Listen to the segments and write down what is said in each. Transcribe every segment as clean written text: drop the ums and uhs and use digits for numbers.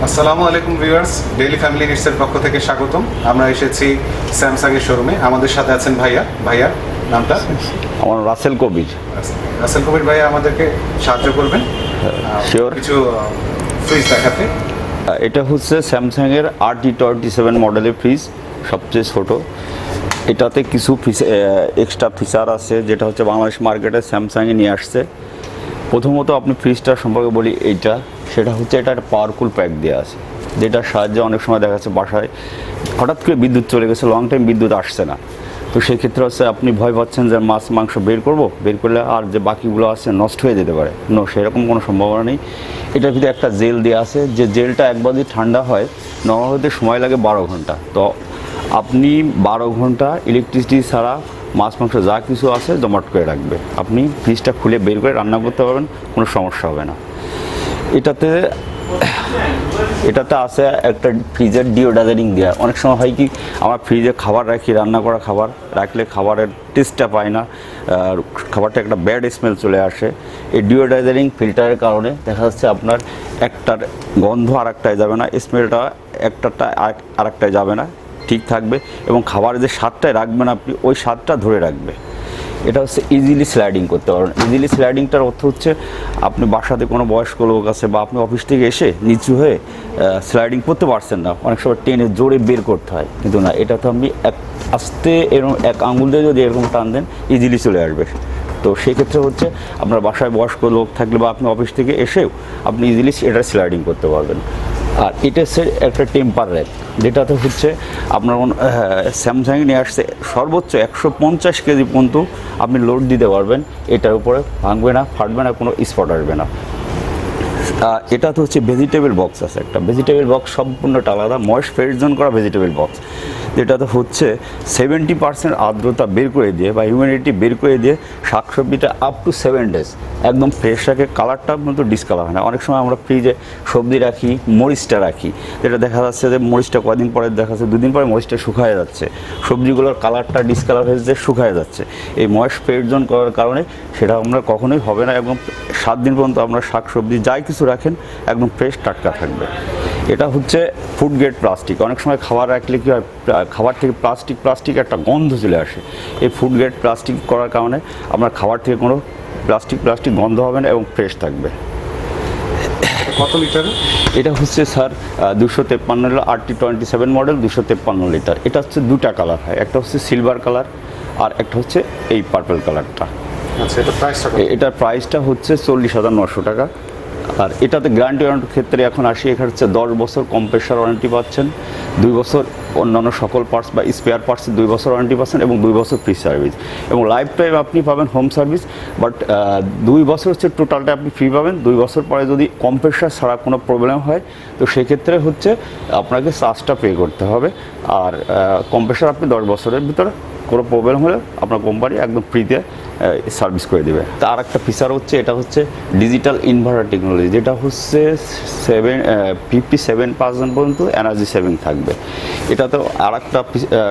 আসসালামু আলাইকুম viewers, daily family নিডসের পক্ষ থেকে স্বাগতম। আমরা এসেছি স্যামসাং এর শোরুমে। আমাদের সাথে আছেন ভাইয়া নামটা? আমার রাসেল কবির। রাসেল কবির ভাইয়া আমাদেরকে সাহায্য করবেন শিওর কিছু ফ্রিজ দেখাতে। এটা হচ্ছে স্যামসাংয়ের RT27 মডেলের ফ্রিজ, সবচেয়ে ছোট। এটাতে কিছু এক্সট্রা ফিচার আছে যেটা হচ্ছে বাংলাদেশ মার্কেটে স্যামসাংয়ে নিয়ে আসছে। প্রথমত আপনি ফ্রিজটার সম্পর্কে বলি, সেটা হচ্ছে এটা একটা পাওয়ারফুল প্যাক দেওয়া আছে, যেটার সাহায্যে অনেক সময় দেখা যাচ্ছে বাসায় হঠাৎ করে বিদ্যুৎ চলে গেছে, লং টাইম বিদ্যুৎ আসছে না, তো সেই ক্ষেত্রে হচ্ছে আপনি ভয় পাচ্ছেন যে মাছ মাংস বের করলে আর যে বাকিগুলো আছে নষ্ট হয়ে যেতে পারে। সেরকম কোনো সম্ভাবনা নেই। এটার ভিতরে একটা জেল দেওয়া আছে, যে জেলটা একবার যদি ঠান্ডা হয় নরমাল হতে সময় লাগে 12 ঘন্টা। তো আপনি 12 ঘন্টা ইলেকট্রিসিটি ছাড়া মাছ মাংস যা কিছু আছে জমাট করে রাখবে। আপনি ফ্রিজটা খুলে বের করে রান্না করতে পারবেন, কোনো সমস্যা হবে না। এটাতে আছে একটা ফ্রিজের ডিওডাইজারিং দেওয়া। অনেক সময় হয় কি, আমরা ফ্রিজে খাবার রাখি, রান্না করা খাবার রাখলে খাবারের টেস্টটা পায় না, খাবারটা একটা ব্যাড স্মেল চলে আসে। এই ডিওডাইজারিং ফিল্টারের কারণে দেখা যাচ্ছে আপনার একটার গন্ধ আর একটায় যাবে না, স্মেলটা একটাটা আর একটায় যাবে না, ঠিক থাকবে। এবং খাবারের যে স্বাদটায় রাখবেন আপনি, ওই স্বাদটা ধরে রাখবে। এটা হচ্ছে ইজিলি স্লাইডিং করতে পারবেন। ইজিলি স্লাইডিংটার অর্থ হচ্ছে আপনি বাসাতে কোনো বয়স্ক লোক আছে বা আপনি অফিস থেকে এসে নিচু হয়ে স্লাইডিং করতে পারছেন না, অনেক সময় টেনে জোরে বের করতে হয়, কিন্তু না, এটা তো আপনি আস্তে এরকম এক আঙুল দিয়ে যদি এরকম টান দেন ইজিলি চলে আসবে। তো সেক্ষেত্রে হচ্ছে আপনার বাসায় বয়স্ক লোক থাকলে বা আপনি অফিস থেকে এসেও আপনি ইজিলি এটা স্লাইডিং করতে পারবেন। আর এটা হচ্ছে একটা টেম্পার র্যাক, যেটাতে হচ্ছে আপনার স্যামসাং নিয়ে আসছে সর্বোচ্চ 150 কেজি পর্যন্ত আপনি লোড দিতে পারবেন। এটার উপরে ভাঙবে না, ফাটবে না, কোনো স্পট আসবে না। এটা তো হচ্ছে ভেজিটেবল বক্স আছে, একটা ভেজিটেবল বক্স সম্পূর্ণটা আলাদা, ময়েস্ট ফ্রিজন করা ভেজিটেবল বক্স, যেটাতে হচ্ছে 70% আর্দ্রতা বের করে দিয়ে বা হিউমিডিটি বের করে দিয়ে শাকসবজিটা আপ টু 7 ডেজ একদম ফ্রেশ রাখে। কালারটা কিন্তু ডিসকালার হয় না। অনেক সময় আমরা ফ্রিজে সবজি রাখি, মরিচটা রাখি, যেটা দেখা যাচ্ছে যে মরিচটা কদিন পরে দেখা যাচ্ছে 2 দিন পরে মরিচটা শুকায় যাচ্ছে, সবজিগুলোর কালারটা ডিসকালার হয়ে যাচ্ছে, শুকায় যাচ্ছে। এই ময়েস্ট ফ্রিজন করার কারণে সেটা আমরা কখনোই হবে না। একদম 7 দিন পর্যন্ত আমরা শাকসবজি যাই কিছু রাখেন একদম ফ্রেশ টাটকা থাকবে। এটা হচ্ছে ফুড গ্রেড প্লাস্টিক। অনেক সময় খাবার রাখলে কি হয়, খাবার থেকে প্লাস্টিক একটা গন্ধ চলে আসে। এই ফুড গ্রেড প্লাস্টিক করার কারণে আপনার খাবার থেকে কোনো প্লাস্টিক গন্ধ হবে না এবং ফ্রেশ থাকবে। কত লিটার? এটা হচ্ছে স্যার 253 RT27 মডেল, 253 লিটার। এটা হচ্ছে 2টা কালার হয়, একটা হচ্ছে সিলভার কালার আর একটা হচ্ছে এই পার্পল কালারটা। আচ্ছা, এটার প্রাইসটা হচ্ছে 40,900 টাকা। আর এটাতে গ্যারান্টি ওয়ারেন্টির ক্ষেত্রে এখন আসি, এখানে হচ্ছে 10 বছর কম্প্রেসার ওয়ারেন্টি পাচ্ছেন, 2 বছর অন্যান্য সকল পার্টস বা স্পেয়ার পার্টসে 2 বছর ওয়ারেন্টি পাচ্ছেন এবং 2 বছর ফ্রি সার্ভিস এবং লাইফ টাইম আপনি পাবেন হোম সার্ভিস। বাট 2 বছর হচ্ছে টোটালটা আপনি ফ্রি পাবেন। 2 বছর পরে যদি কম্প্রেসার ছাড়া কোনো প্রবলেম হয় তো সেক্ষেত্রে হচ্ছে আপনাকে চার্জটা পে করতে হবে। আর কম্প্রেসার আপনি 10 বছরের ভিতরে কোনো প্রবলেম হলে আপনার কোম্পানি একদম ফ্রিতে সার্ভিস করে দেবে। তার একটা ফিচার হচ্ছে, এটা হচ্ছে ডিজিটাল ইনভার্টার টেকনোলজি, যেটা হচ্ছে 57% পর্যন্ত এনার্জি সেভিং থাকবে। এটাতে আর একটা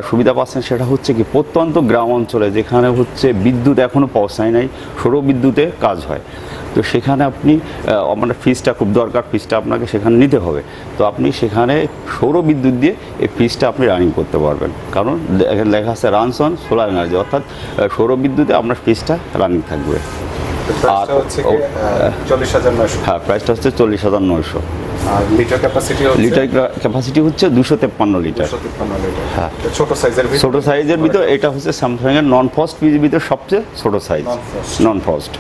সুবিধা পাচ্ছেন, সেটা হচ্ছে কি প্রত্যন্ত গ্রাম অঞ্চলে যেখানে হচ্ছে বিদ্যুৎ এখনও পৌঁছায় নাই, সৌর বিদ্যুতে কাজ হয়, তো সেখানে আপনি আপনার ফ্রিজটা খুব দরকার, ফ্রিজটা আপনাকে সেখানে নিতে হবে। তো আপনি সেখানে সৌর বিদ্যুৎ দিয়ে এই ফ্রিজটা আপনি রানিং করতে পারবেন, কারণ লেখা আছে রানস অন সোলার এনার্জি, অর্থাৎ সৌর বিদ্যুতে আপনার ফ্রিজটা রানিং থাকবে। আর হ্যাঁ, প্রাইসটা হচ্ছে 40,900। লিটার ক্যাপাসিটি হচ্ছে 253 লিটার। হ্যাঁ, ছোটো সাইজের ভিতর এটা হচ্ছে স্যামসাংয়ের নন ফ্রস্ট ফ্রিজের ভিতর সবচেয়ে ছোটো সাইজ, নন ফ্রস্ট।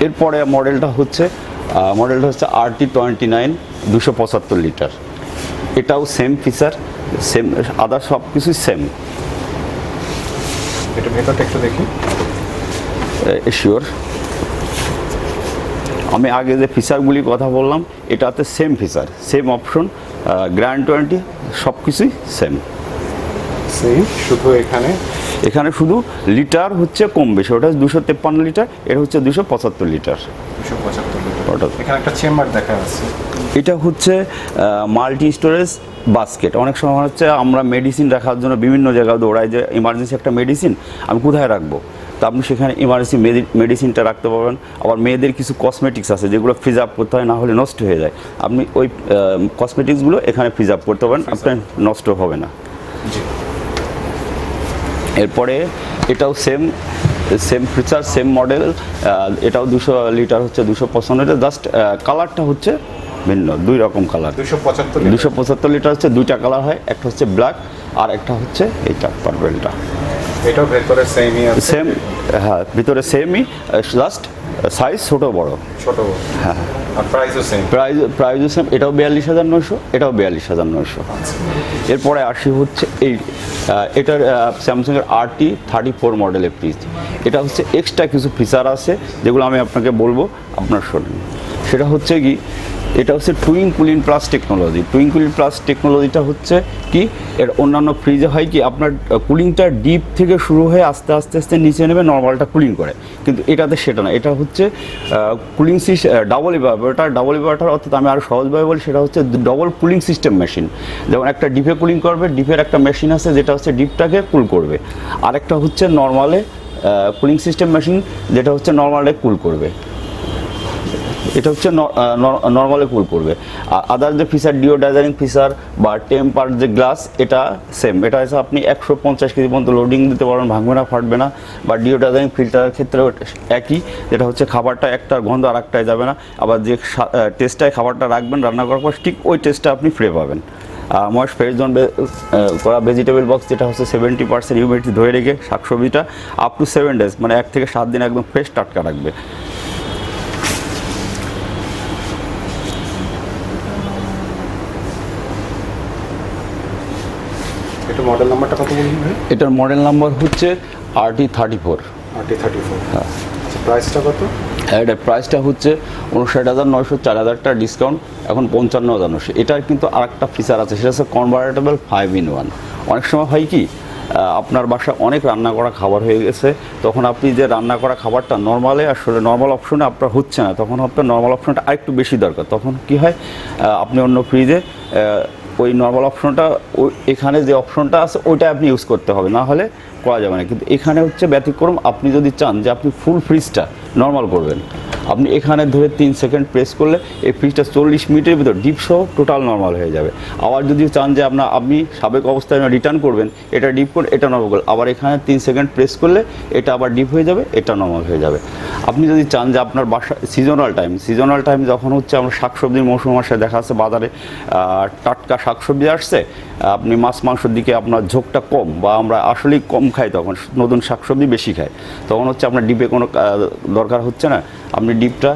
এরপরে মডেলটা হচ্ছে RT29 275 লিটার। এটাও সেম ফিচার, সেম আদার সব কিছুই সেম। এটা ভেতরটা একটু দেখি। শিওর, আমি আগে যে ফিচারগুলি কথা বললাম এটাতে same feature, same option, guarantee warranty সব কিছুই সেম। শুধু এখানে শুধু লিটার হচ্ছে কম বেশি, ওটা 253 লিটার, এটা হচ্ছে 275 লিটার। এখানে একটা চেম্বার দেখা যাচ্ছে। এটা হচ্ছে মাল্টি স্টোরেজ বাস্কেট। অনেক সময় হচ্ছে আমরা মেডিসিন রাখার জন্য বিভিন্ন জায়গায় দৌড়াই, যে ইমার্জেন্সি একটা মেডিসিন আমি কোথায় রাখবো, তো আপনি সেখানে ইমার্জেন্সি মেডিসিনটা রাখতে পারবেন। আবার মেয়েদের কিছু কসমেটিক্স আছে যেগুলো প্রিজার্ভ করতে হয়, না হলে নষ্ট হয়ে যায়, আপনি ওই কসমেটিক্সগুলো এখানে প্রিজার্ভ করতে পারেন, আপনার নষ্ট হবে না। এরপরে এটাও সেম ফিচার, সেম মডেল, এটাও 200 লিটার হচ্ছে 255 লিটার, জাস্ট কালারটা হচ্ছে ভিন্ন, 2 রকম কালার। 275 লিটার হচ্ছে 2টা কালার হয়, একটা হচ্ছে ব্ল্যাক আর একটা হচ্ছে এইটা পার্পলটা। এটাও ভেতরে সেমই আছে, সেম, হ্যাঁ ভিতরে সেমই, জাস্ট সাইজ ছোট বড়। হ্যাঁ, আর প্রাইসও সেম। প্রাইসও সেম, এটাও 42,900, এটাও 42,900। এরপরে আসি হচ্ছে এটার স্যামসাংয়ের RT34 মডেলের ফ্রিজ। এটা হচ্ছে এক্সট্রা কিছু ফিচার আছে যেগুলো আমি আপনাকে বলবো, আপনার শোনেন। সেটা হচ্ছে কি, এটা হচ্ছে twin cooling plus technology. Twin cooling plus টেকনোলজিটা হচ্ছে কি, এর অন্যান্য ফ্রিজে হয় কি আপনার কুলিংটা ডিপ থেকে শুরু হয়ে আস্তে আস্তে আস্তে নিচে নেবে, নর্মালটা কুলিং করে, কিন্তু এটাতে সেটা না। এটা হচ্ছে cooling double evaporator. Double evaporator অর্থাৎ আমি আরও সহজভাবে বলি, সেটা হচ্ছে ডবল কুলিং সিস্টেম মেশিন। যেমন একটা ডিপে কুলিং করবে, ডিপের একটা মেশিন আছে যেটা হচ্ছে ডিপটাকে কুল করবে, আরেকটা হচ্ছে নর্মালে কুলিং সিস্টেম মেশিন যেটা হচ্ছে নর্মালে কুল করবে। এটা হচ্ছে নর্মালে কুল করবে। আদার যে ফিচার, ডিওডাইজারিং ফিচার বা টেম্পার যে গ্লাস, এটা সেম। এটা হচ্ছে আপনি 150 কেজি পর্যন্ত লোডিং দিতে পারবেন, ভাঙবে না, ফাটবে না। বা ডিওডাইজারিং ফিল্টারের ক্ষেত্রেও একই, যেটা হচ্ছে খাবারটা একটার গন্ধ আর একটায় যাবে না। আবার যে টেস্টটায় খাবারটা রাখবেন রান্না করার পর, ঠিক ওই টেস্টটা আপনি ফ্রে পাবেন। ময়েস্ট ফ্রেশ জোন করা ভেজিটেবল বক্স, যেটা হচ্ছে 70% হিউমিডিটি ধরে রেখে শাকসবজিটা আপ টু 7 ডেজ, মানে 1 থেকে 7 দিন একদম ফ্রেশ টাটকা রাখবে। এটা মডেল নাম্বারটা কত বলুন ভাই? এটার মডেল নাম্বার হচ্ছে RT34। হ্যাঁ। প্রাইসটা কত? এটার প্রাইসটা হচ্ছে 59,900, 4,000 টাকা ডিসকাউন্ট, এখন 55,900। এটার কিন্তু আরেকটা ফিচার আছে, সেটা হচ্ছে কনভার্টেবল 5-in-1। অনেক সময় হয় কি, আপনার বাসায় অনেক রান্না করা খাবার হয়ে গেছে, তখন আপনি যে রান্না করা খাবারটা নর্মালে আসলে নর্মাল অপশনে আপনার হচ্ছে না, তখন আপনার নর্মাল অপশনটা আরেকটু বেশি দরকার। তখন কি হয়, আপনি অন্য ফ্রিজে ওই নর্মাল অপশনটা, এখানে যে অপশনটা আছে ওইটা আপনি ইউজ করতে হবে, না হলে করা যাবে না। কিন্তু এখানে হচ্ছে ব্যতিক্রম, আপনি যদি চান যে আপনি ফুল ফ্রিজটা নর্মাল করবেন, আপনি এখানে ধরে 3 সেকেন্ড প্রেস করলে এই ফ্রিজটা 40 মিনিটের ভিতর ডিপ সহ টোটাল নর্মাল হয়ে যাবে। আবার যদি চান যে আপনি সাবেক অবস্থায় রিটার্ন করবেন, এটা ডিপ করে এটা নর্মাল করলে আবার এখানে 3 সেকেন্ড প্রেস করলে এটা আবার ডিপ হয়ে যাবে, এটা নর্মাল হয়ে যাবে। আপনি যদি চান যে আপনার বাসা সিজনাল টাইম যখন হচ্ছে আমরা শাকসবজির মৌসুম আসে, দেখা যাচ্ছে বাজারে টাটকা শাকসবজি আসছে, আপনি মাছ মাংসের দিকে আপনার ঝোঁকটা কম, বা আমরা আসলেই কম খাই, তখন নতুন শাকসবজি বেশি খাই, তখন হচ্ছে আপনার ডিপে কোনো দরকার হচ্ছে না। আপনি ডিপটা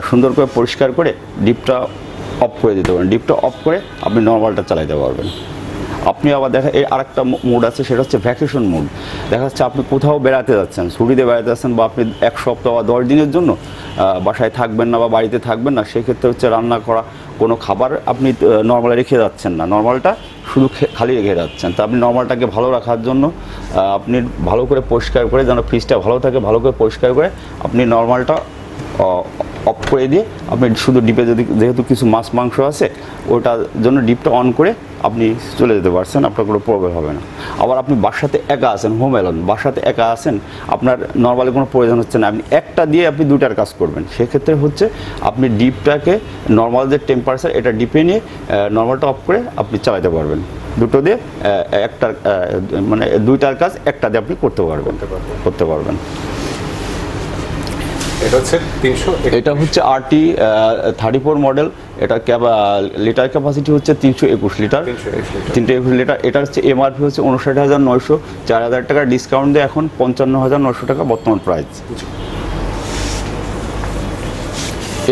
সুন্দর করে পরিষ্কার করে ডিপটা অফ করে দিতে পারেন। ডিপটা অফ করে আপনি নর্মালটা চালাইতে পারবেন। আপনি আবার এই আরেকটা মোড আছে, সেটা হচ্ছে ভ্যাকেশন মোড। দেখা যাচ্ছে আপনি কোথাও বেড়াতে যাচ্ছেন, ছুটিতে বেড়াতে যাচ্ছেন, বা আপনি 1 সপ্তাহ বা 10 দিনের জন্য বাসায় থাকবেন না বা বাড়িতে থাকবেন না, সেক্ষেত্রে হচ্ছে রান্না করা কোনো খাবার আপনি নর্মালে রেখে যাচ্ছেন না, নর্মালটা শুধু খালি রেখে যাচ্ছেন। তো আপনি নর্মালটাকে ভালো রাখার জন্য আপনি ভালো করে পরিষ্কার করে, যেন ফ্রিজটা ভালো থাকে, ভালো করে পরিষ্কার করে আপনি নর্মালটা অফ করে দিয়ে আপনি শুধু ডিপে যেহেতু কিছু মাছ মাংস আছে, ওটার জন্য ডিপটা অন করে আপনি চলে যেতে পারছেন, আপনার কোনো প্রবলেম হবে না। আবার আপনি বাসাতে একা আছেন, হোম অ্যালোন, বাসাতে একা আছেন, আপনার নর্মালি কোনো প্রয়োজন হচ্ছে না, আপনি একটা দিয়ে আপনি 2টার কাজ করবেন। সেক্ষেত্রে হচ্ছে আপনি ডিপটাকে নর্মাল যে টেম্পারেচার, এটা ডিপে নিয়ে নর্মালটা অফ করে আপনি চালাতে পারবেন। দুটো দিয়ে একটা, মানে 2টার কাজ একটা দিয়ে আপনি করতে পারবেন। এটা হচ্ছে RT34 মডেল। এটা লিটার ক্যাপাসিটি হচ্ছে 321 লিটার। 321 লিটার। এটা হচ্ছে MRP হচ্ছে 59,900, 4,000 টাকা ডিসকাউন্ট দিয়ে এখন 55,900 টাকা বর্তমান প্রাইস।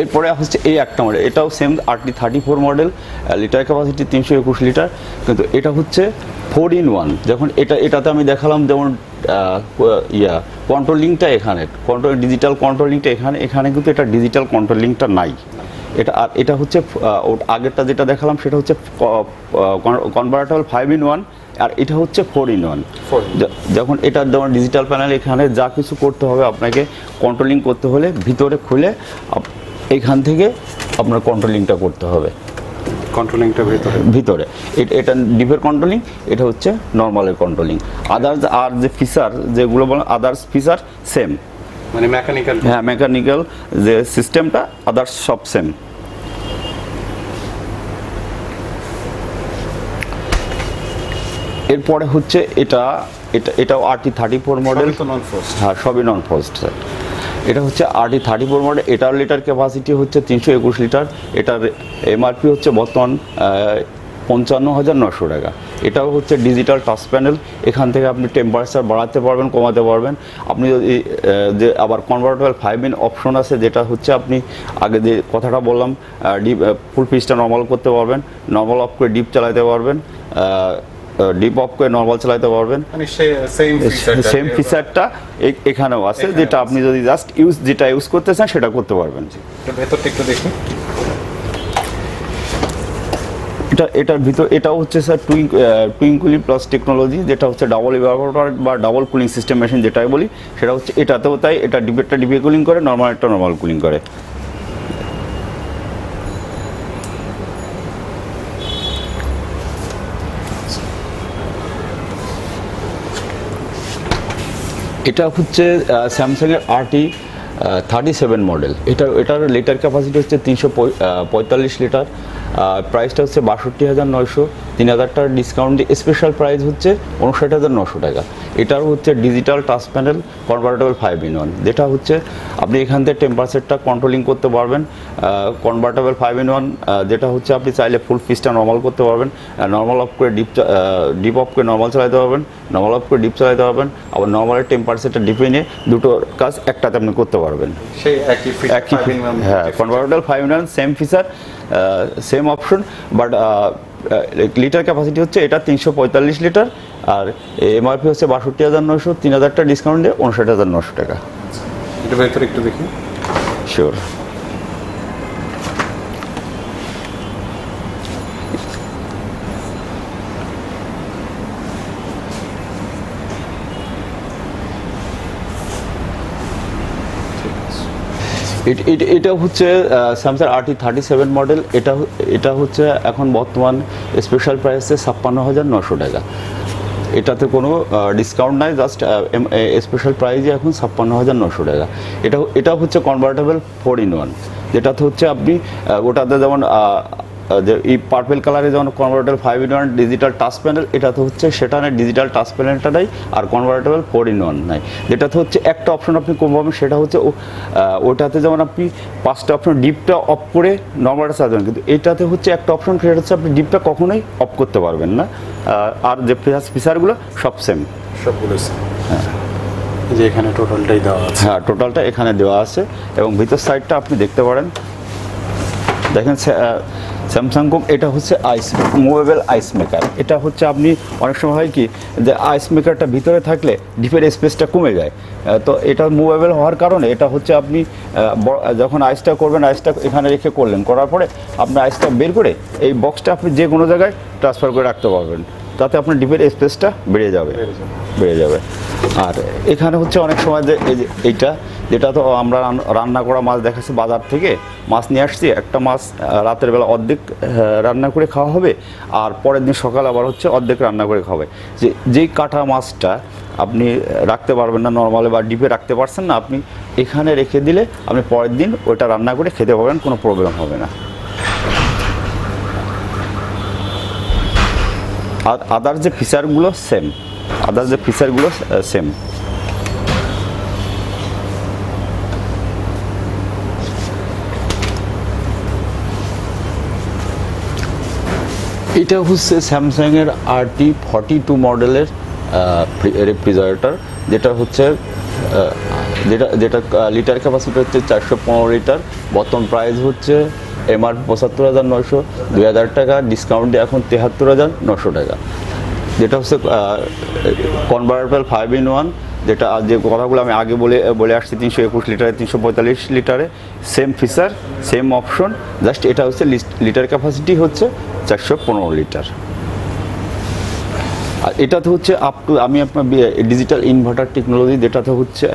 এরপরে হচ্ছে এই একটা মডেল, এটাও same RT34 model, litre capacity 321 litre, কিন্তু এটা হচ্ছে 4-in-1। যখন এটাতে আমি দেখালাম, যেমন কন্ট্রোলিংটা এখানে, ডিজিটাল কন্ট্রোলিংটা এখানে কিন্তু এটা ডিজিটাল কন্ট্রোলিংটা নাই। এটা হচ্ছে আগেরটা যেটা দেখালাম সেটা হচ্ছে কনভার্টেবল 5-in-1, আর এটা হচ্ছে 4-in-1। যখন এটা যেমন ডিজিটাল প্যানেল, এখানে যা কিছু করতে হবে আপনাকে, কন্ট্রোলিং করতে হলে ভিতরে খুলে এখান থেকে আপনার কন্ট্রোলিংটা করতে হবে। কন্ট্রোলিংটা ভিতরে এটা ডিপের কন্ট্রোলিং, এটা হচ্ছে নর্মালের কন্ট্রোলিং। আদার্স আর যে ফিচার যেগুলো বলেন আদার্স ফিচার সেম, মানে মেকানিক্যাল, হ্যাঁ মেকানিক্যাল যে সিস্টেমটা আদার্স সব সেম। এরপরে হচ্ছে এটাও RT34 মডেল, হ্যাঁ সবই নন ফ্রস্ট। এটা হচ্ছে RT34 মডেল, এটার লিটার ক্যাপাসিটি হচ্ছে 321 লিটার। এটার এমআরপি হচ্ছে বর্তমান 55,900 টাকা। এটাও হচ্ছে ডিজিটাল টাচ প্যানেল, এখান থেকে আপনি টেম্পারেচার বাড়াতে পারবেন, কমাতে পারবেন। আপনি যদি যে আবার কনভার্টেবল 5 in অপশন আছে, যেটা হচ্ছে আপনি আগে যে কথাটা বললাম, ডিপ ফুল পিচটা নর্মাল করতে পারবেন, নর্মাল অফ করে ডিপ চালাতে পারবেন, ডিপ অফ করে নর্মাল চালাতে পারবেন। মানে সেম ফিচারটা এখানেও আছে, যেটা আপনি যদি জাস্ট যেটা ইউজ করতে চান সেটা করতে পারবেন। ভেতরটা একটু দেখি। এটার ভিতর এটাও হচ্ছে sir twin cooling plus technology, যেটা হচ্ছে ডাবল ইভাপোরেটর বা ডাবল কুলিং সিস্টেম মেশিন যেটাই বলি, সেটা হচ্ছে এটাতেও তাই। এটা ডিপেরটা ডিপে কুলিং করে, নর্মালটা নর্মাল কুলিং করে। এটা হচ্ছে স্যামসাংয়ের RT37 মডেল। এটার লিটার ক্যাপাসিটি হচ্ছে 345 লিটার। প্রাইসটা হচ্ছে 62,900, 3,000 টাকার ডিসকাউন্ট দিয়ে স্পেশাল প্রাইস হচ্ছে 59,900 টাকা। এটার হচ্ছে digital touch panel, convertible 5 in 1, যেটা হচ্ছে আপনি এখান থেকে টেম্পারেচারটা কন্ট্রোলিং করতে পারবেন। কনভার্টেবল 5 in 1, যেটা হচ্ছে আপনি চাইলে ফুল পিচটা নর্মাল করতে পারবেন, নর্মাল অফ করে ডিপ অফ করে নর্মাল চালাতে পারবেন, নর্মাল অফ করে ডিপ চালাতে পারবেন, আবার নর্মালের টেম্পারেচারটা ডিপে নিয়ে দুটো কাজ একটাতে আপনি করতে পারবেন। সেই একই হ্যাঁ, convertible 5 in 1 same feature, same option, but litre capacity হচ্ছে এটা 345 লিটার, আর এমআরপি হচ্ছে 62,900, 3,000 টাকা ডিসকাউন্ট দিয়ে 59,900 টাকা। এটা ভেতরে একটু দেখি। শিওর। এটা হচ্ছে স্যামসাং RT37 মডেল। এটা হচ্ছে এখন বর্তমান স্পেশাল প্রাইসে 56,900 টাকা। এটাতে কোনো ডিসকাউন্ট নাই, জাস্ট স্পেশাল প্রাইসে এখন 56,900 টাকা। এটা হচ্ছে কনভার্টেবল 4 in 1, যেটাতে হচ্ছে আপনি ওটাতে যেমন যে এই পার্পেল কালারে যেমন convertible 5 in 1 digital touch panel, এটাতে হচ্ছে সেটা নেই, ডিজিটাল টাচ প্যানেলটা নাই, আর কনভার্টেবল 4 in 1 নাই। যেটাতে হচ্ছে একটা অপশন আপনি কম পাবেন, সেটা হচ্ছে ওটাতে যেমন আপনি 5টা অপশন ডিপটা অফ করে নর্মালটা চালাবেন, কিন্তু এটাতে হচ্ছে একটা অপশন, সেটা হচ্ছে আপনি ডিপটা কখনোই অফ করতে পারবেন না। আর যে ফিচারগুলো সব সেম, সবগুলো সেম। হ্যাঁ, যে এখানে টোটালটাই দেওয়া আছে। হ্যাঁ, টোটালটা এখানে দেওয়া আছে, এবং ভিতর সাইডটা আপনি দেখতে পারেন। দেখেন স্যামসাং কোক, এটা হচ্ছে মুভেবল আইস মেকার। এটা হচ্ছে আপনি অনেক সময় হয় কি যে আইস মেকারটা ভিতরে থাকলে ডিপের স্পেসটা কমে যায়, তো এটা মুভেবল হওয়ার কারণে এটা হচ্ছে আপনি যখন আইসটা করবেন, আইসটা এখানে রেখে করলেন, করার পরে আপনি আইসটা বের করে এই বক্সটা আপনি যে কোনো জায়গায় ট্রান্সফার করে রাখতে পারবেন, তাতে আপনার ডিপের স্পেসটা বেড়ে যাবে। আর এখানে হচ্ছে অনেক সময় যে এইটা, যেটা তো আমরা রান্না করা মাছ দেখাচ্ছি, বাজার থেকে মাছ নিয়ে আসছি, একটা মাছ রাতের বেলা অর্ধেক রান্না করে খাওয়া হবে, আর পরের দিন সকাল আবার হচ্ছে অর্ধেক রান্না করে খাওয়া হবে। যেই কাটা মাছটা আপনি রাখতে পারবেন না নর্মালে, বা ডিপে রাখতে পারছেন না, আপনি এখানে রেখে দিলে আপনি পরের দিন ওইটা রান্না করে খেতে পারবেন, কোনো প্রবলেম হবে না। আর আদার যে ফিচারগুলো সেম, এটা হচ্ছে স্যামসাংয়ের RT42 মডেলের রেফ্রিজারেটর, যেটা হচ্ছে যেটা লিটার ক্যাপাসিটি হচ্ছে 415 লিটার। বর্তমান প্রাইস হচ্ছে এমআরপি 75,900, 2,000 টাকা ডিসকাউন্ট দিয়ে এখন 73,900 টাকা। যেটা হচ্ছে কনভার্টেবল 5 in 1, যেটা যে কথাগুলো আমি আগে বলে আসছি, 321 লিটারে 345 লিটারে, same feature same option, just এটা হচ্ছে লিটার ক্যাপাসিটি হচ্ছে 415 লিটার। আর এটাতে হচ্ছে আপ টু, আমি আপনার ডিজিটাল ইনভার্টার টেকনোলজি, যেটাতে হচ্ছে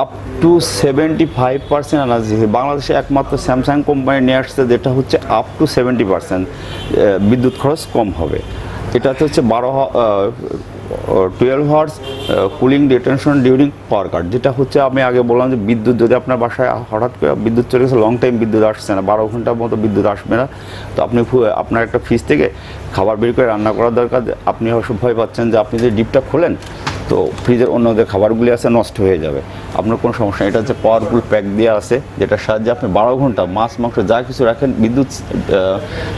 আপ টু 75% এনার্জি, বাংলাদেশে একমাত্র স্যামসাং কোম্পানি নিয়ে আসছে, যেটা হচ্ছে আপ টু 70% বিদ্যুৎ খরচ কম হবে। এটাতে হচ্ছে 12 হাওয়ার্স কুলিং ডিটেনশন ডিউরিং পাওয়ার কাট, যেটা হচ্ছে আমি আগে বললাম যে বিদ্যুৎ যদি আপনার বাসায় হঠাৎ করে বিদ্যুৎ চলে গেছে, লং টাইম বিদ্যুৎ আসছে না, 12 ঘন্টার মতো বিদ্যুৎ আসবে না, তো আপনি আপনার একটা ফ্রিজ থেকে খাবার বের করে রান্না করার দরকার, আপনি অবশ্য ভয় পাচ্ছেন যে আপনি যদি ডিপটা খোলেন তো ফ্রিজের অন্য যে খাবারগুলি আছে নষ্ট হয়ে যাবে, আপনার কোনো সমস্যা নেই। এটা হচ্ছে পাওয়ারফুল প্যাক দেওয়া আছে, যেটার সাহায্যে আপনি 12 ঘন্টা মাছ মাংস যা কিছু রাখেন বিদ্যুৎ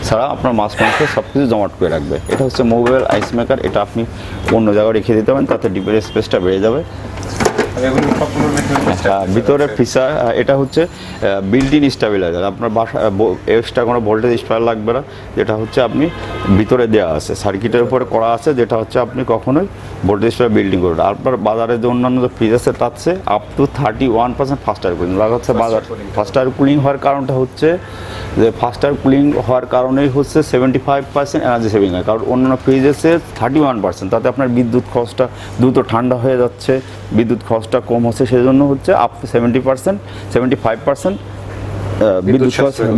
ছাড়া আপনার মাছ মাংস সব কিছু জমাট করে রাখবে। এটা হচ্ছে মোবাইল আইস মেকার, এটা আপনি অন্য জায়গায় রেখে দিতে পারেন, তাতে ডিপের স্পেসটা বেড়ে যাবে। ভিতরে ফিচার, এটা হচ্ছে বিল্ট ইন স্টেবিলাইজার, আপনার বাসা এক্সট্রা কোনো ভোল্টেজ স্পার লাগবে না, যেটা হচ্ছে আপনি ভিতরে দেওয়া আছে, সার্কিটের উপরে করা আছে, যেটা হচ্ছে আপনি কখনোই ভোল্টেজ স্পার বিল্ডিং করবেন। আপনার বাজারে যে অন্যান্য যে ফ্রিজ আছে তার চেয়ে আপ টু 31% ফাস্টার কুলিং লাগাচ্ছে। বাজার ফাস্টার কুলিং হওয়ার কারণটা হচ্ছে যে ফাস্টার কুলিং হওয়ার কারণেই হচ্ছে 75% এনার্জি সেভিং হয়, কারণ অন্যান্য ফ্রিজ আছে 31%, তাতে আপনার বিদ্যুৎ খরচটা দ্রুত ঠান্ডা হয়ে যাচ্ছে, বিদ্যুৎ খরচটা কম হচ্ছে, সেজন্য হচ্ছে আপ টু 75%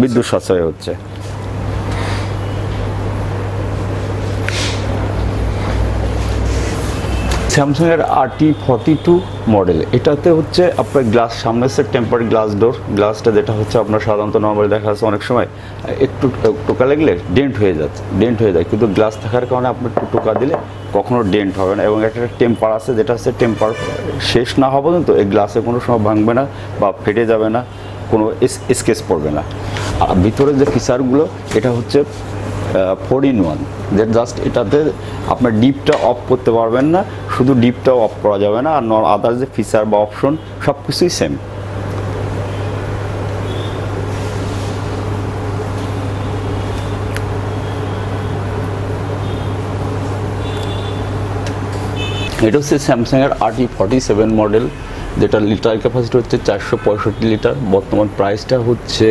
বিদ্যুৎ সাশ্রয় হচ্ছে। স্যামসাংয়ের RT42 মডেল, এটাতে হচ্ছে আপনার গ্লাস সামনে হচ্ছে টেম্পার গ্লাস ডোর, গ্লাসটা যেটা হচ্ছে আপনার সাধারণত নর্মালি দেখা যাচ্ছে অনেক সময় একটু টোকা লাগলে ডেন্ট হয়ে যায়, কিন্তু গ্লাস থাকার কারণে আপনার টোকা দিলে কখনো ডেন্ট হবে না, এবং একটা টেম্পার আছে, যেটা হচ্ছে টেম্পার শেষ না হওয়া পর্যন্ত এই গ্লাসে কোনো সময় ভাঙবে না বা ফেটে যাবে না, কোনো স্কেচ পড়বে না। আর ভিতরে যে ফিচারগুলো, এটা হচ্ছে 4-in-1, যে জাস্ট এটাতে আপনার ডিপটা অফ করতে পারবেন না, শুধু ডিপটাও অফ করা যাবে না, আর আদার যে ফিচার বা অপশন সব কিছুই সেম। এটা হচ্ছে স্যামসাংয়ের RT47 মডেল, যেটা লিটার ক্যাপাসিটি হচ্ছে 465 লিটার। বর্তমান প্রাইসটা হচ্ছে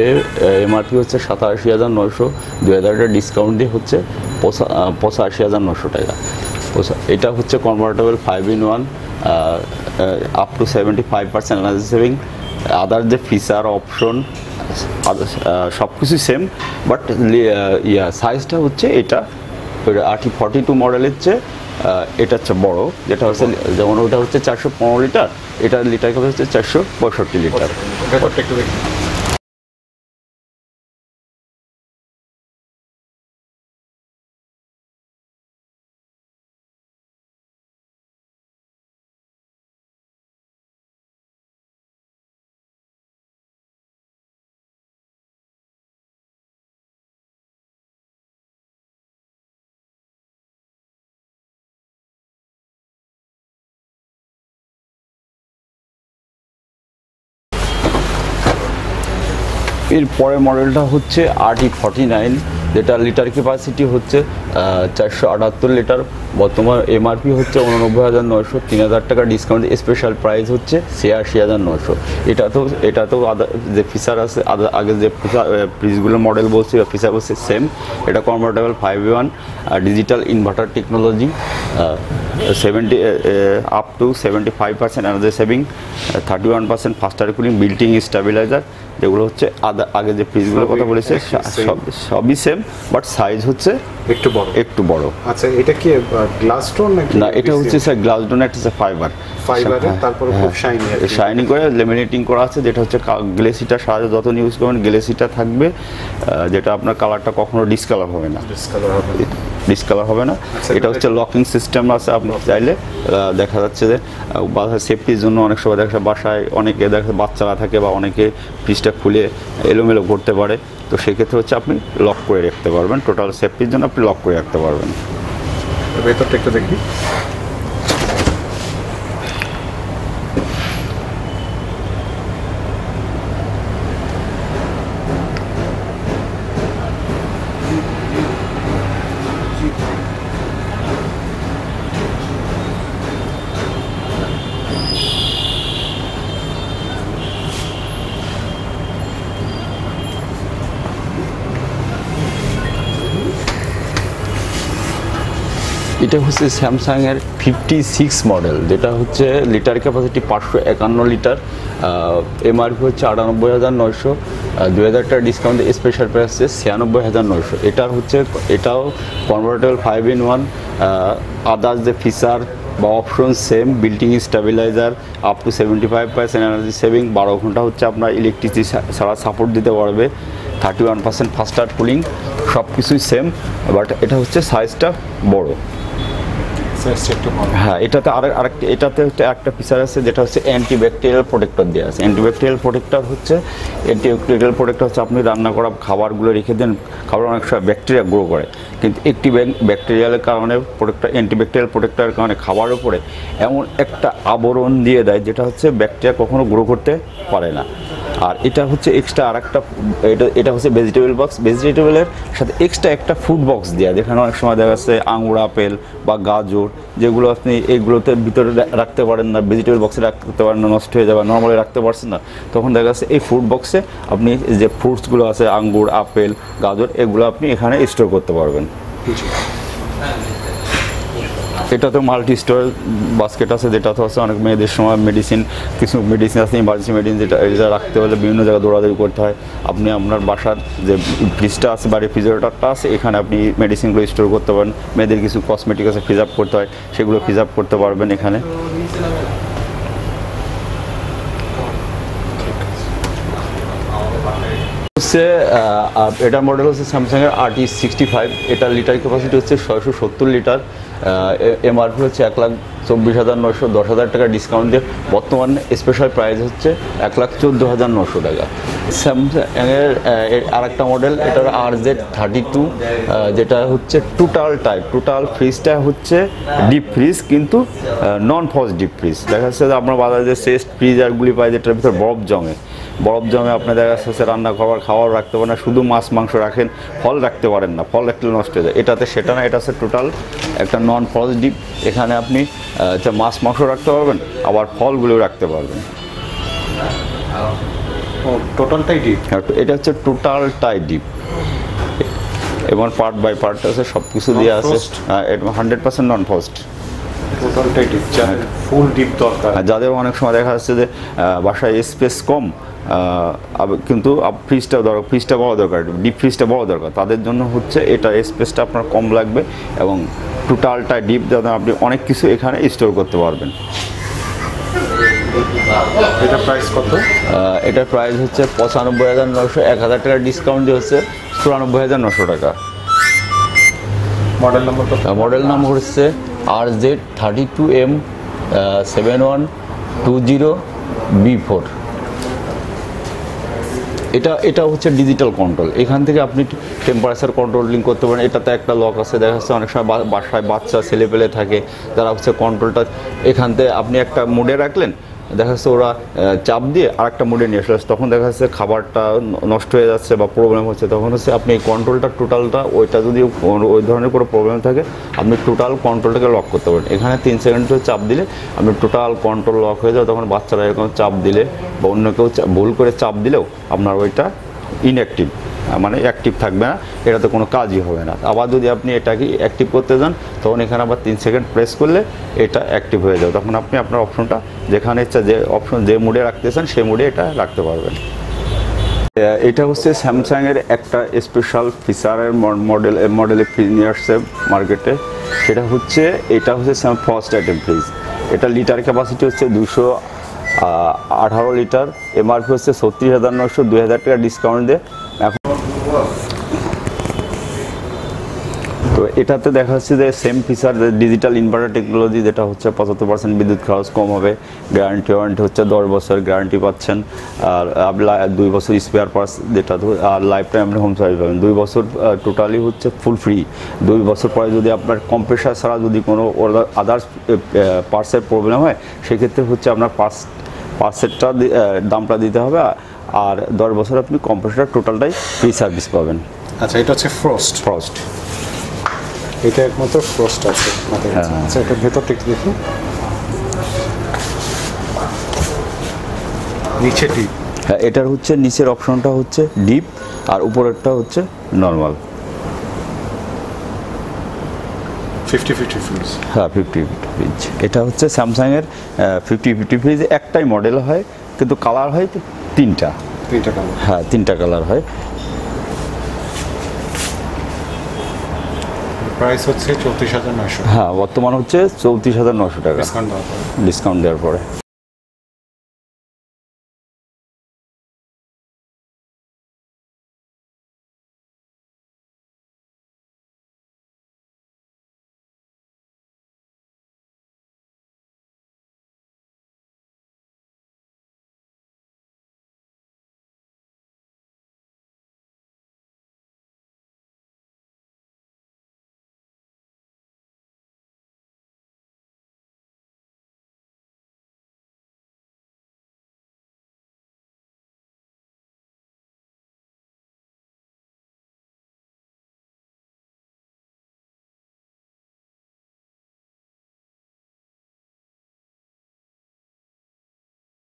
এমআরপি হচ্ছে 87,900, 2000 ডিসকাউন্ট দিয়ে হচ্ছে 85,900 টাকা। এটা হচ্ছে convertible 5-in-1, up to 75% energy saving, other যে ফিচার অপশন সব কিছু সেম, বাট সাইজটা হচ্ছে এটা RT42 মডেলের চেয়ে এটা হচ্ছে বড়, যেটা হচ্ছে যেমন ওটা হচ্ছে 415 লিটার, এটার লিটার ক্যাপাসিটি হচ্ছে 465 লিটার। এর পরের মডেলটা হচ্ছে RT49, যেটা লিটার ক্যাপাসিটি হচ্ছে 478 লিটার। বর্তমান এমআরপি হচ্ছে 89,900, 3,000 টাকা ডিসকাউন্ট, স্পেশাল প্রাইস হচ্ছে 86,900। এটাতেও যে ফিচার আছে, আগে যে ফ্রিজগুলোর মডেল বলছি ফিচার বলছে সেম। এটা convertible 5-in-1, digital inverter technology, up to 75% energy saving, 31% ফাস্টার cooling, বিল্টিং stabiliser, যেগুলো হচ্ছে আগে যে ফ্রিজগুলোর কথা বলেছে সবই সেম, বাট সাইজ হচ্ছে একটু বড়। আচ্ছা, এটা কি গ্লাস স্টোন নাকি? না, এটা হচ্ছে স্যার গ্লাস ডোর, একটা ফাইবার, তারপরে খুব শাইনিং করে লেমিনেটিং করা আছে, যেটা হচ্ছে গ্লেসিটার সাহায্যে যত ইউজ করবেন গ্লেসিটা থাকবে, যেটা আপনার কালারটা কখনো ডিসকালার হবে না। এটা হচ্ছে লকিং সিস্টেম আছে, আপনি চাইলে দেখা যাচ্ছে যে বাসায় সেফটির জন্য অনেক সময় দেখা বাসায় অনেকে দেখা বাচ্চারা থাকে বা অনেকে ফ্রিজটা খুলে এলোমেলো করতে পারে, তো সেক্ষেত্রে হচ্ছে আপনি লক করে রাখতে পারবেন, টোটাল সেফটির জন্য আপনি লক করে রাখতে পারবেন। ভেতরটা একটু দেখি। এটা হচ্ছে স্যামসাংয়ের 56 মডেল, যেটা হচ্ছে লিটার ক্যাপাসিটি 551 লিটার, এমআরপি হচ্ছে 98,900, 2,000 টাকা ডিসকাউন্ট স্পেশাল প্রাইস হচ্ছে 96,900। এটার হচ্ছে এটাও কনভার্টেবল 5-in-1, আদার্স যে ফিচার বা option same, বিল্টিং stabiliser, up to 75% energy saving, 12 ঘন্টা হচ্ছে আপনার ইলেকট্রিসিটি ছাড়া সাপোর্ট দিতে পারবে, 31% ফাস্টার কুলিং, সব কিছুই সেম, বাট এটা হচ্ছে সাইজটা বড়। হ্যাঁ, এটাতে এটাতে হচ্ছে একটা ফিচার আছে যেটা হচ্ছে অ্যান্টিব্যাকটেরিয়াল প্রোটেক্টর দেওয়া আছে। অ্যান্টিব্যাকটেরিয়াল প্রোটেক্টর হচ্ছে আপনি রান্না করা খাবারগুলো রেখে দেন, খাবার অনেক সময় ব্যাকটেরিয়া গ্রো করে, কিন্তু একটি ব্যাকটেরিয়ালের কারণে অ্যান্টিব্যাকটেরিয়াল প্রোটেক্টরের কারণে খাবারের উপরে এমন একটা আবরণ দিয়ে দেয় যেটা হচ্ছে ব্যাকটেরিয়া কখনো গ্রো করতে পারে না। আর এটা হচ্ছে এক্সট্রা আরেকটা, এটা হচ্ছে ভেজিটেবল বক্স, ভেজিটেবলের সাথে এক্সট্রা একটা ফুড বক্স দেওয়া, যেখানে অনেক সময় দেখা যাচ্ছে আঙুর, আপেল বা গাজর, যেগুলো আপনি এইগুলোতে ভিতরে রাখতে পারেন না, ভেজিটেবল বক্সে রাখতে পারেন না, নষ্ট হয়ে যাবে, নর্মালি রাখতে পারছেন না, তখন দেখা যাচ্ছে এই ফুড বক্সে আপনি যে ফ্রুটসগুলো আছে আঙ্গুর, আপেল, গাজর, এগুলো আপনি এখানে স্টোর করতে পারবেন। এটাতে মাল্টি স্টোর বাস্কেট আছে, যেটাতে হচ্ছে অনেক মেয়েদের সময় কিছু মেডিসিন আছে, ইমার্জেন্সি মেডিসিন, যেটা রাখতে হলে বিভিন্ন জায়গায় দৌড়াদৌড়ি করতে হয়, আপনি আপনার বাসার যে ফ্রিজটা আছে বা রেফ্রিজারেটরটা আছে, এখানে আপনি মেডিসিনগুলো স্টোর করতে পারেন। মেয়েদের কিছু কসমেটিক আছে ফ্রিজ আপ করতে হয়, সেগুলো ফ্রিজ আপ করতে পারবেন এখানে। হচ্ছে এটার মডেল হচ্ছে স্যামসাংয়ের RT65, এটার লিটার ক্যাপাসিটি হচ্ছে 670 লিটার, এমআরপি হচ্ছে 1,24,900, 10,000 টাকা ডিসকাউন্ট দিয়ে বর্তমান স্পেশাল প্রাইস হচ্ছে 1,14,900 টাকা। স্যামসাংয়ের আরেকটা মডেল, এটার RZ32, যেটা হচ্ছে টোটাল ফ্রিজটা হচ্ছে ডিপ ফ্রিজ, কিন্তু নন ফ্রস্ট ডিপ ফ্রিজ। দেখা যাচ্ছে যে আপনার বাজারে যে সেস্ট ফ্রিজারগুলি পায়, যেটার ভিতরে বরফ জমে আপনি দেখা যাচ্ছে রান্না খাবার রাখতে পারেন না, শুধু মাছ মাংস রাখেন, ফল রাখতে পারেন না, ফল রাখলে নষ্ট হয়ে যায়। এটাতে সেটা না, এটা হচ্ছে টোটাল একটা নন ফ্রস্ট ডিপ, এখানে আপনি মাছ মাংস রাখতে পারবেন, আবার ফলগুলোও রাখতে পারবেন। টোটালটাই ডিপ, এটা হচ্ছে টোটালটাই ডিপ এবং পার্ট বাই পার্ট আছে, সব কিছু দিয়ে আছে, 100% নন ফ্রস্ট। টোটালটাই ডিপ, ফুল ডিপ দরকার। যাদের অনেক সময় দেখা যাচ্ছে যে বাসায় স্পেস কম, কিন্তু ফ্রিজটা বড় দরকার, ডিপ ফ্রিজটা বড় দরকার, তাদের জন্য হচ্ছে এটা স্পেসটা আপনার কম লাগবে এবং টোটালটা ডিপ, যাতে আপনি অনেক কিছু এখানে স্টোর করতে পারবেন। এটা প্রাইস কত? এটার প্রাইস হচ্ছে 95,900, 1,000 টাকা ডিসকাউন্ট দিয়ে হচ্ছে 94,900 টাকা। মডেল নাম্বার হচ্ছে RZ32M 7120B4। এটা হচ্ছে ডিজিটাল কন্ট্রোল, এখান থেকে আপনি টেম্পারেচার কন্ট্রোলিং করতে পারেন। এটাতে একটা লক আছে, দেখা যাচ্ছে অনেক সময় বাসায় বাচ্চা ছেলেপেলে থাকে, যারা হচ্ছে কন্ট্রোলটা এখান থেকে আপনি একটা মোডে রাখলেন, দেখা যাচ্ছে ওরা চাপ দিয়ে আরেকটা মোডে নিয়ে আসলে, তখন দেখা যাচ্ছে খাবারটা নষ্ট হয়ে যাচ্ছে বা প্রবলেম হচ্ছে, তখন হচ্ছে আপনি এই কন্ট্রোলটা টোটালটা, ওইটা যদি ওই ধরনের কোনো প্রবলেম থাকে, আপনি টোটাল কন্ট্রোলটাকে লক করতে পারেন। এখানে 3 সেকেন্ড চাপ দিলে আপনি টোটাল কন্ট্রোল লক হয়ে যাবে। তখন বাচ্চারা এরকম চাপ দিলে বা অন্য কেউ ভুল করে চাপ দিলেও আপনার ওইটা ইনঅ্যাক্টিভ, মানে অ্যাক্টিভ থাকবে না, এটাতে কোনো কাজই হবে না। আবার যদি আপনি এটাকে অ্যাক্টিভ করতে যান, তখন এখানে আবার 3 সেকেন্ড প্রেস করলে এটা অ্যাক্টিভ হয়ে যাবে। তখন আপনি আপনার অপশনটা যেখানে ইচ্ছা, যে অপশন যে মুডে রাখতে চান সেই মুডে এটা রাখতে পারবেন। এটা হচ্ছে স্যামসাংয়ের একটা স্পেশাল ফিচারের মডেলে ফ্রিজ নিয়ে আসছে মার্কেটে, সেটা হচ্ছে এটা হচ্ছে ফার্স্ট আইটেম ফ্রিজ। এটা লিটার ক্যাপাসিটি হচ্ছে 218 লিটার, এমআরপি হচ্ছে 36,900, 2,000 টাকা ডিসকাউন্ট দিয়ে এখন। তো এটাতে দেখা যাচ্ছে যে same feature, digital inverter technology, যেটা হচ্ছে 75% বিদ্যুৎ খরচ কম হবে, ওয়ারেন্টি হচ্ছে 10 বছর গ্যারান্টি পাচ্ছেন, আর 2 বছর স্পেয়ার পার্টস, যেটা আর লাইফ টাইম আপনি হোম সার্ভিস পাবেন 2 বছর, টোটালি হচ্ছে ফুল ফ্রি। 2 বছর পরে যদি আপনার কম্প্রেসার ছাড়া যদি কোনো আদার্স পার্টসের প্রবলেম হয়, সেক্ষেত্রে হচ্ছে আপনার পার্টসেরটা দামটা দিতে হবে, আর 10 বছর আপনি কম্প্রেসার টোটালটাই ফ্রি সার্ভিস পাবেন। আচ্ছা, এটা হচ্ছে ফ্রস্ট, এটা একমাত্র ফ্রস্ট আছে। আচ্ছা, এটা ভেতরটা একটু দেখুন, নিচে ডিপ। হ্যাঁ, এটার হচ্ছে নিচের অপশনটা হচ্ছে ডিপ আর উপরেরটা হচ্ছে নর্মাল। 50-50 ফ্রিজ। হ্যাঁ 50-50 ফ্রিজ। এটা হচ্ছে স্যামসাংয়ের 50-50 ফ্রিজ, একটাই মডেল হয় কিন্তু কালার হয় তিনটা। কালার? হ্যাঁ 3টা কালার হয়। প্রাইস হচ্ছে 34,900। হ্যাঁ বর্তমান হচ্ছে 34,900 টাকা ডিসকাউন্ট দেওয়ার পরে। ডিসকাউন্ট দেওয়ার পরে।